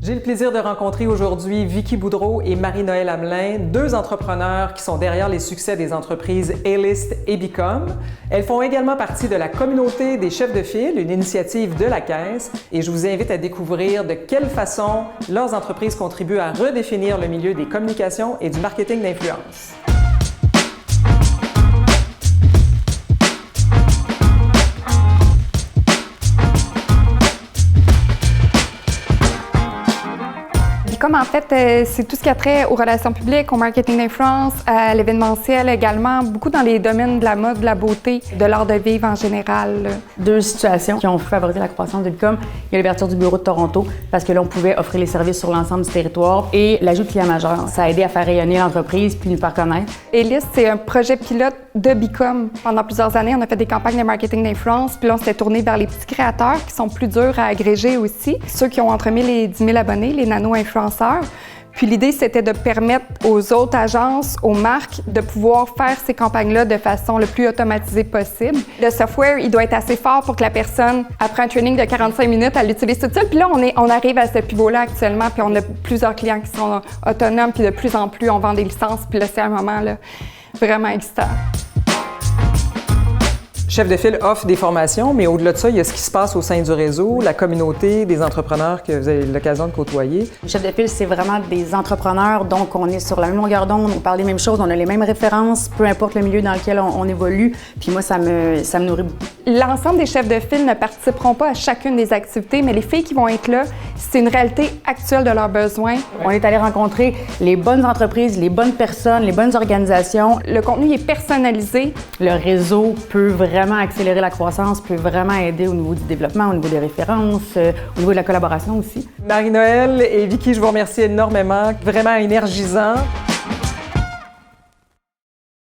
J'ai le plaisir de rencontrer aujourd'hui Vicky Boudreau et Marie-Noëlle Hamelin, deux entrepreneurs qui sont derrière les succès des entreprises A-List et Bicom. Elles font également partie de la communauté des chefs de file, une initiative de la Caisse, et je vous invite à découvrir de quelle façon leurs entreprises contribuent à redéfinir le milieu des communications et du marketing d'influence. Comme en fait, c'est tout ce qui a trait aux relations publiques, au marketing d'influence, à l'événementiel également, beaucoup dans les domaines de la mode, de la beauté, de l'art de vivre en général. Deux situations qui ont favorisé la croissance de Bicom. Il y a l'ouverture du bureau de Toronto, parce que là, on pouvait offrir les services sur l'ensemble du territoire, et l'ajout de clients majeurs. Ça a aidé à faire rayonner l'entreprise puis nous faire connaître. A-List, c'est un projet pilote de Bicom. Pendant plusieurs années, on a fait des campagnes de marketing d'influence, puis là, on s'était tourné vers les petits créateurs qui sont plus durs à agréger aussi, ceux qui ont entre 1000 et 10 000 abonnés, les nano-influenceurs. Puis l'idée, c'était de permettre aux autres agences, aux marques, de pouvoir faire ces campagnes-là de façon le plus automatisée possible. Le software, il doit être assez fort pour que la personne, après un training de 45 minutes, elle l'utilise toute seule. Puis là, on arrive à ce pivot-là actuellement, puis on a plusieurs clients qui sont autonomes, puis de plus en plus, on vend des licences. Puis là, c'est un moment là, vraiment excitant. Chef de file offre des formations, mais au-delà de ça, il y a ce qui se passe au sein du réseau, la communauté des entrepreneurs que vous avez l'occasion de côtoyer. Le chef de file, c'est vraiment des entrepreneurs, donc on est sur la même longueur d'onde, on parle des mêmes choses, on a les mêmes références, peu importe le milieu dans lequel on évolue. Puis moi, ça me nourrit beaucoup. L'ensemble des chefs de file ne participeront pas à chacune des activités, mais les filles qui vont être là, c'est une réalité actuelle de leurs besoins. On est allé rencontrer les bonnes entreprises, les bonnes personnes, les bonnes organisations. Le contenu est personnalisé. Le réseau peut vraiment accélérer la croissance, peut vraiment aider au niveau du développement, au niveau des références, au niveau de la collaboration aussi. Marie-Noëlle et Vicky, je vous remercie énormément. Vraiment énergisant.